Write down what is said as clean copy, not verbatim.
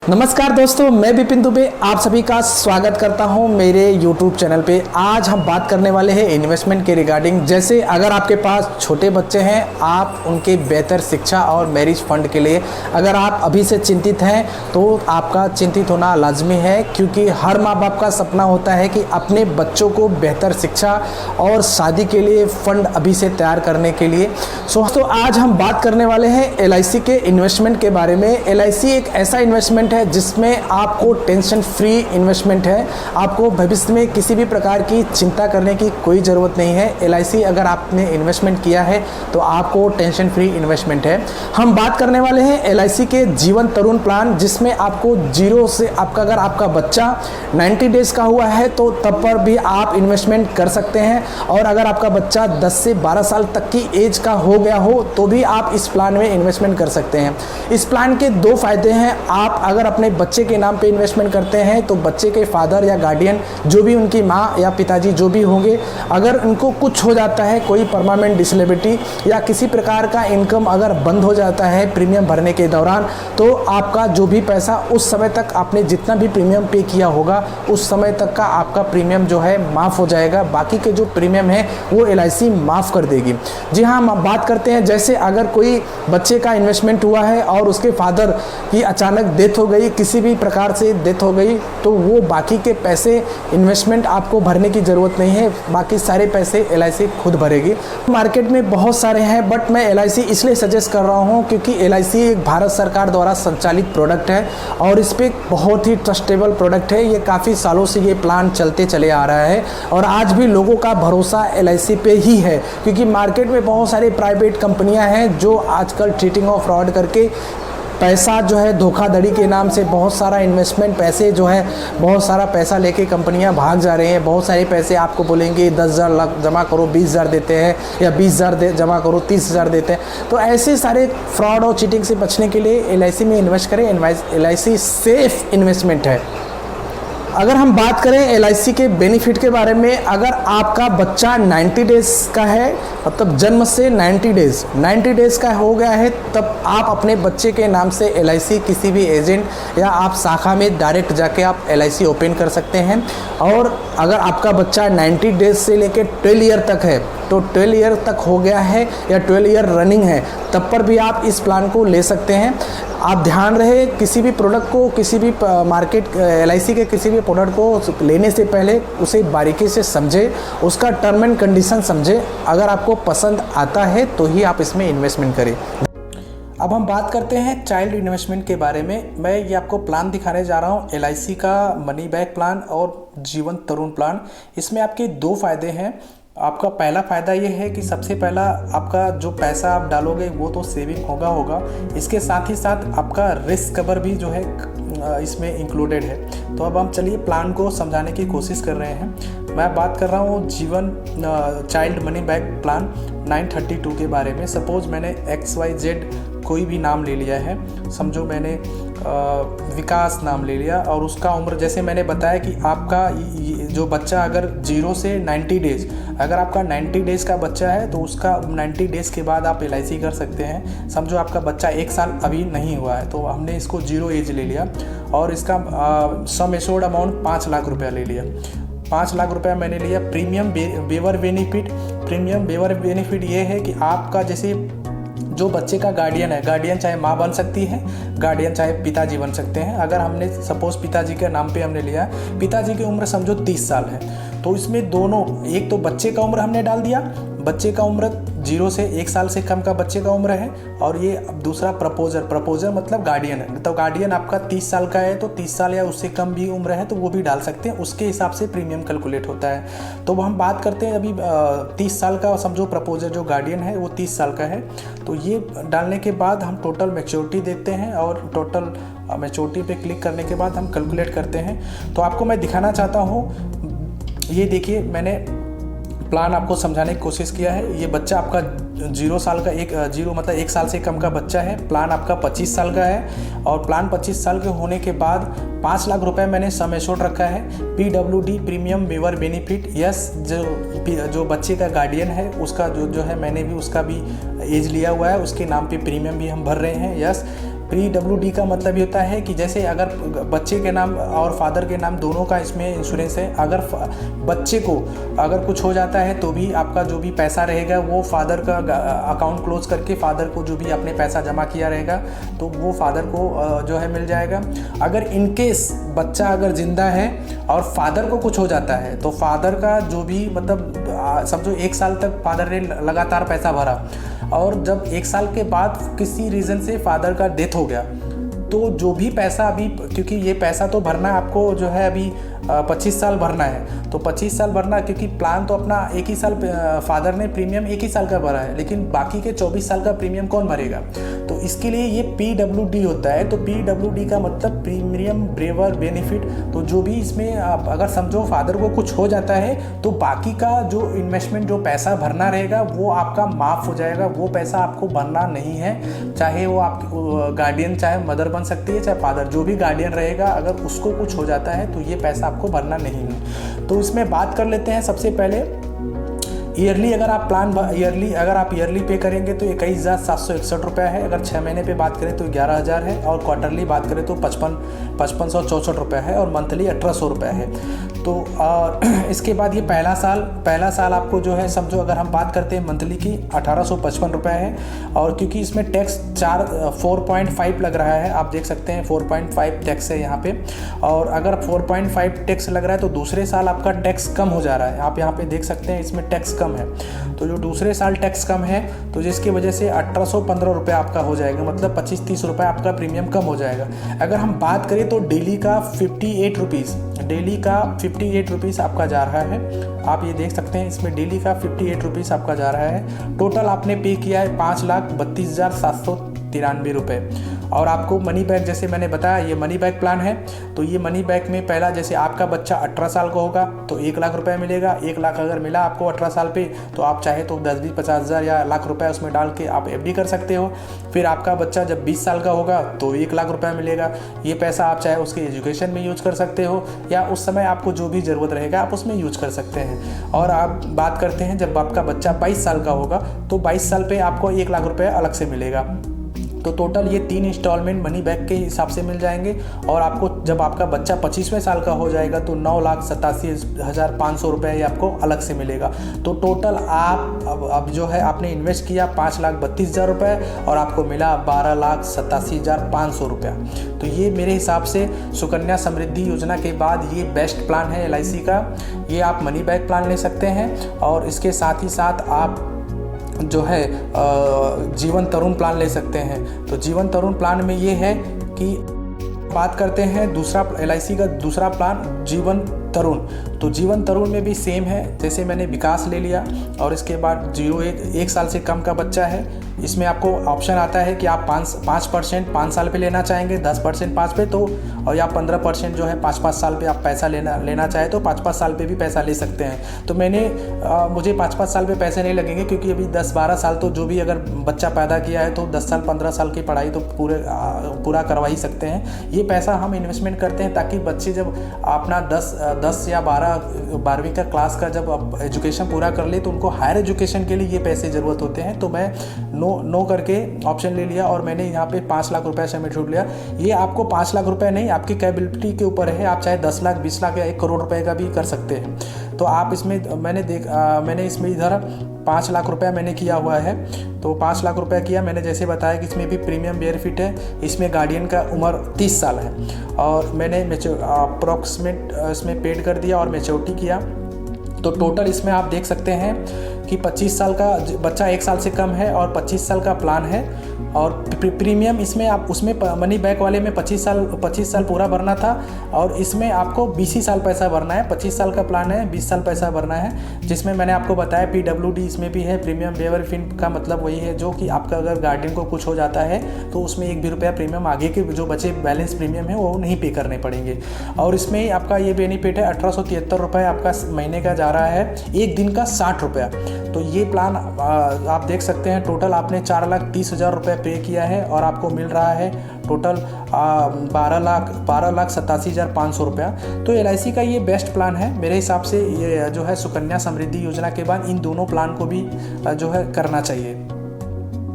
नमस्कार दोस्तों, मैं विपिन दुबे आप सभी का स्वागत करता हूं मेरे YouTube चैनल पे। आज हम बात करने वाले हैं इन्वेस्टमेंट के रिगार्डिंग। जैसे अगर आपके पास छोटे बच्चे हैं, आप उनके बेहतर शिक्षा और मैरिज फंड के लिए अगर आप अभी से चिंतित हैं तो आपका चिंतित होना लाजमी है, क्योंकि हर माँ बाप का सपना होता है कि अपने बच्चों को बेहतर शिक्षा और शादी के लिए फंड अभी से तैयार करने के लिए। दोस्तों आज हम बात करने वाले हैं LIC के इन्वेस्टमेंट के बारे में। LIC एक ऐसा इन्वेस्टमेंट है जिसमें आपको टेंशन फ्री इन्वेस्टमेंट है। आपको भविष्य में किसी भी प्रकार की चिंता करने की कोई ज़रूरत नहीं है। LIC अगर आपने इन्वेस्टमेंट किया है तो आपको टेंशन फ्री इन्वेस्टमेंट है। हम बात करने वाले हैं LIC के जीवन तरुण प्लान, जिसमें आपको जीरो से अगर आपका बच्चा 90 डेज का हुआ है तो तब पर भी आप इन्वेस्टमेंट कर सकते हैं, और अगर आपका बच्चा 10 से 12 साल तक की एज का हो गया हो तो भी आप इस प्लान में इन्वेस्टमेंट कर सकते हैं। इस प्लान के दो फायदे हैं। आप अगर अपने बच्चे के नाम पे इन्वेस्टमेंट करते हैं तो बच्चे के फादर या गार्डियन, जो भी उनकी माँ या पिताजी जो भी होंगे, अगर उनको कुछ हो जाता है, कोई परमानेंट डिसेबिलिटी या किसी प्रकार का इनकम अगर बंद हो जाता है प्रीमियम भरने के दौरान, तो आपका जो भी पैसा उस समय तक आपने जितना भी प्रीमियम पे किया होगा उस समय तक का आपका प्रीमियम जो है माफ़ हो जाएगा। बाकी के जो प्रीमियम है वो LIC माफ़ कर देगी। जी हाँ, हम बात करते हैं जैसे अगर कोई बच्चे का इन्वेस्टमेंट हुआ है और उसके फादर की अचानक डेथ हो गई, किसी भी प्रकार से डेथ हो गई, तो वो बाकी के पैसे इन्वेस्टमेंट आपको भरने की ज़रूरत नहीं है। बाकी सारे पैसे LIC खुद भरेगी। मार्केट में बहुत सारे हैं, बट मैं LIC इसलिए सजेस्ट कर रहा हूँ क्योंकि LIC एक भारत सरकार द्वारा संचालित प्रोडक्ट है और इस पर बहुत ही ट्रस्टेबल प्रोडक्ट है। ये काफ़ी सालों से ये प्लान चलते चले आ रहा है और आज भी लोगों का भरोसा LIC पे ही है, क्योंकि मार्केट में बहुत सारी प्राइवेट कंपनियां हैं जो आजकल चीटिंग और फ्रॉड करके पैसा जो है धोखाधड़ी के नाम से बहुत सारा इन्वेस्टमेंट पैसे जो है बहुत सारा पैसा लेके कंपनियां भाग जा रहे हैं। बहुत सारे पैसे आपको बोलेंगे 10,000 लाख जमा करो 20,000 देते हैं, या 20,000 जमा करो 30,000 देते हैं। तो ऐसे सारे फ्रॉड और चीटिंग से बचने के लिए LIC में इन्वेस्ट करें। LIC सेफ इन्वेस्टमेंट है। अगर हम बात करें LIC के बेनिफिट के बारे में, अगर आपका बच्चा 90 डेज का है, मतलब जन्म से 90 डेज का हो गया है, तब आप अपने बच्चे के नाम से LIC किसी भी एजेंट या आप शाखा में डायरेक्ट जाके आप LIC ओपन कर सकते हैं। और अगर आपका बच्चा 90 डेज से लेकर 12 ईयर तक है, तो 12 ईयर तक हो गया है या 12 ईयर रनिंग है, तब पर भी आप इस प्लान को ले सकते हैं। आप ध्यान रहे, किसी भी प्रोडक्ट को, किसी भी मार्केट LIC के किसी भी प्रोडक्ट को लेने से पहले उसे बारीकी से समझे, उसका टर्म एंड कंडीशन समझे। अगर आपको पसंद आता है तो ही आप इसमें इन्वेस्टमेंट करें। अब हम बात करते हैं चाइल्ड इन्वेस्टमेंट के बारे में। मैं ये आपको प्लान दिखाने जा रहा हूँ, LIC का मनी बैक प्लान और जीवन तरुण प्लान। इसमें आपके दो फायदे हैं। आपका पहला फ़ायदा ये है कि सबसे पहला आपका जो पैसा आप डालोगे वो तो सेविंग होगा। इसके साथ ही साथ आपका रिस्क कवर भी जो है इसमें इंक्लूडेड है। तो अब हम चलिए प्लान को समझाने की कोशिश कर रहे हैं। मैं बात कर रहा हूँ जीवन चाइल्ड मनी बैक प्लान 932 के बारे में। सपोज मैंने XYZ कोई भी नाम ले लिया है, समझो मैंने विकास नाम ले लिया, और उसका उम्र जैसे मैंने बताया कि आपका जो बच्चा अगर 0 से 90 डेज, अगर आपका 90 डेज का बच्चा है तो उसका 90 डेज के बाद आप LIC कर सकते हैं। समझो आपका बच्चा 1 साल अभी नहीं हुआ है, तो हमने इसको 0 एज ले लिया और इसका सम एश्योर्ड अमाउंट 5 लाख रुपया ले लिया। 5 लाख रुपया मैंने लिया। प्रीमियम वेवर बेनिफिट ये है कि आपका जैसे जो बच्चे का गार्डियन है, गार्डियन चाहे माँ बन सकती है, गार्डियन चाहे पिताजी बन सकते हैं। अगर हमने सपोज पिताजी के नाम पे हमने लिया, पिताजी की उम्र समझो 30 साल है, तो इसमें दोनों, एक तो बच्चे का उम्र हमने डाल दिया, बच्चे का उम्र 0 से 1 साल से कम का बच्चे का उम्र है, और ये दूसरा प्रपोजर मतलब गार्डियन है। तो गार्डियन आपका 30 साल का है तो 30 साल या उससे कम भी उम्र है तो वो भी डाल सकते हैं, उसके हिसाब से प्रीमियम कैलकुलेट होता है। तो हम बात करते हैं अभी 30 साल का, समझो प्रपोजर जो गार्डियन है वो 30 साल का है, तो ये डालने के बाद हम टोटल मैच्योरिटी देखते हैं और टोटल मैच्योरिटी पे क्लिक करने के बाद हम कैलकुलेट करते हैं। तो आपको मैं दिखाना चाहता हूँ, ये देखिए मैंने प्लान आपको समझाने की कोशिश किया है। ये बच्चा आपका 0 साल का, 1 साल से कम का बच्चा है। प्लान आपका 25 साल का है और प्लान 25 साल के होने के बाद 5 लाख रुपए मैंने सम एश्योर्ड रखा है। PWD premium waiver benefit, yes, जो बच्चे का गार्डियन है उसका जो है मैंने भी उसका भी एज लिया हुआ है, उसके नाम पे प्रीमियम भी हम भर रहे हैं, यस। PWD का मतलब ये होता है कि जैसे अगर बच्चे के नाम और फादर के नाम दोनों का इसमें इंश्योरेंस है, अगर बच्चे को अगर कुछ हो जाता है तो भी आपका जो भी पैसा रहेगा वो फादर का अकाउंट क्लोज करके फादर को जो भी आपने पैसा जमा किया रहेगा तो वो फादर को जो है मिल जाएगा। अगर इनकेस बच्चा अगर ज़िंदा है और फादर को कुछ हो जाता है तो फादर का जो भी मतलब समझो 1 साल तक फादर ने लगातार पैसा भरा और जब 1 साल के बाद किसी रीज़न से फादर का डेथ हो गया तो जो भी पैसा अभी, क्योंकि ये पैसा तो भरना आपको जो है अभी 25 साल भरना है, तो 25 साल भरना, क्योंकि प्लान तो अपना 1 ही साल फादर ने प्रीमियम 1 ही साल का भरा है, लेकिन बाकी के 24 साल का प्रीमियम कौन भरेगा, तो इसके लिए ये PWD होता है। तो PWD का मतलब प्रीमियम वेवर बेनिफिट। तो जो भी इसमें आप अगर समझो फादर को कुछ हो जाता है तो बाकी का जो इन्वेस्टमेंट जो पैसा भरना रहेगा वो आपका माफ़ हो जाएगा, वो पैसा आपको भरना नहीं है। चाहे वो आप गार्डियन, चाहे मदर बन सकती है, चाहे फादर, जो भी गार्डियन रहेगा, अगर उसको कुछ हो जाता है तो ये पैसा आपको भरना नहीं है। तो इसमें बात कर लेते हैं सबसे पहले ईयरली। अगर आप ईयरली पे करेंगे तो 21,761 रुपये है। अगर 6 महीने पे बात करें तो 11,000 है और क्वार्टरली बात करें तो 5564 रुपये है और मंथली 1800 रुपये है। तो इसके बाद ये पहला साल आपको जो है समझो, अगर हम बात करते हैं मंथली की 1855 रुपये है और क्योंकि इसमें टैक्स 4.5 लग रहा है, आप देख सकते हैं 4.5 टैक्स है यहाँ पे। और अगर 4.5 टैक्स लग रहा है तो दूसरे साल आपका टैक्स कम हो जा रहा है, आप यहाँ पे देख सकते हैं इसमें टैक्स कम है। तो जो दूसरे साल टैक्स कम है तो जिसकी वजह से 1815 रुपये आपका हो जाएगा, मतलब 25-30 रुपये आपका प्रीमियम कम हो जाएगा। अगर हम बात करें तो डेली का 58 रुपीज़ आपका जा रहा है, आप ये देख सकते हैं इसमें डेली का 58 रुपीज़ आपका जा रहा है। टोटल आपने पे किया है 5,32,793 रुपये। और आपको मनी बैक, जैसे मैंने बताया ये मनी बैक प्लान है, तो ये मनी बैक में पहला, जैसे आपका बच्चा 18 साल का होगा तो 1 लाख रुपए मिलेगा। 1 लाख अगर मिला आपको 18 साल पे तो आप चाहे तो 10-20, 50,000 या लाख रुपए उसमें डाल के आप FD कर सकते हो। फिर आपका बच्चा जब 20 साल का होगा तो 1 लाख रुपए मिलेगा। ये पैसा आप चाहे उसके एजुकेशन में यूज कर सकते हो या उस समय आपको जो भी ज़रूरत रहेगा आप उसमें यूज कर सकते हैं। और आप बात करते हैं जब आपका बच्चा 22 साल का होगा तो 22 साल पे आपको 1 लाख रुपए अलग से मिलेगा। तो टोटल ये 3 इंस्टॉलमेंट मनी बैक के हिसाब से मिल जाएंगे। और आपको जब आपका बच्चा 25वें साल का हो जाएगा तो 9,87,500 रुपये ये आपको अलग से मिलेगा। तो टोटल आप अब जो है आपने इन्वेस्ट किया 5,32,000 रुपये और आपको मिला 12,87,500 रुपया। तो ये मेरे हिसाब से सुकन्या समृद्धि योजना के बाद ये बेस्ट प्लान है LIC का। ये आप मनी बैक प्लान ले सकते हैं और इसके साथ ही साथ आप जो है जीवन तरुण प्लान ले सकते हैं। तो जीवन तरुण प्लान में ये है कि बात करते हैं दूसरा LIC का दूसरा प्लान जीवन तरुण। तो जीवन तरुण में भी सेम है, जैसे मैंने विकास ले लिया और इसके बाद 1 साल से कम का बच्चा है, इसमें आपको ऑप्शन आता है कि आप 5% 5 साल पे लेना चाहेंगे, 10% 5 पे, तो और या 15% जो है 5-5 साल पे आप पैसा लेना चाहे तो 5-5 साल पे भी पैसा ले सकते हैं। तो मुझे 5-5 साल पे पैसे नहीं लगेंगे क्योंकि अभी 10-12 साल तो जो भी अगर बच्चा पैदा किया है तो 10 साल 15 साल की पढ़ाई तो पूरा करवा ही सकते हैं। ये पैसा हम इन्वेस्टमेंट करते हैं ताकि बच्चे जब अपना 10 या 12वीं का क्लास का जब एजुकेशन पूरा कर ले तो उनको हायर एजुकेशन के लिए ये पैसे ज़रूरत होते हैं। तो मैं नो करके ऑप्शन ले लिया और मैंने यहाँ पे 5 लाख रुपए से मैं छूट लिया। ये आपको 5 लाख रुपए नहीं, आपकी कैपेबिलिटी के ऊपर है, आप चाहे 10 लाख 20 लाख या 1 करोड़ रुपए का भी कर सकते हैं। तो आप इसमें मैंने इसमें इधर 5 लाख रुपया मैंने किया हुआ है। तो 5 लाख रुपया किया मैंने, जैसे बताया कि इसमें भी प्रीमियम बेनिफिट है। इसमें गार्डियन का उम्र 30 साल है और मैंने अप्रॉक्सीमेट इसमें पेड कर दिया और मैच्योरिटी किया। तो टोटल इसमें आप देख सकते हैं कि 25 साल का बच्चा 1 साल से कम है और 25 साल का प्लान है। और प्रीमियम इसमें आप उसमें मनी बैक वाले में 25 साल पूरा भरना था और इसमें आपको 20 ही साल पैसा भरना है। 25 साल का प्लान है, 20 साल पैसा भरना है, जिसमें मैंने आपको बताया PWD इसमें भी है। प्रीमियम वेवर फिन का मतलब वही है जो कि आपका अगर गार्डियन को कुछ हो जाता है तो उसमें 1 भी रुपया प्रीमियम आगे के जो बचे बैलेंस प्रीमियम है वो नहीं पे करने पड़ेंगे। और इसमें आपका ये बेनिफिट है 1873 रुपये आपका महीने का जा रहा है, 1 दिन का 60 रुपया। तो ये प्लान आप देख सकते हैं टोटल आपने 4,30,000 रुपये पे किया है और आपको मिल रहा है टोटल 12,87,500 रुपया। तो LIC का ये बेस्ट प्लान है मेरे हिसाब से। ये जो है सुकन्या समृद्धि योजना के बाद इन दोनों प्लान को भी जो है करना चाहिए।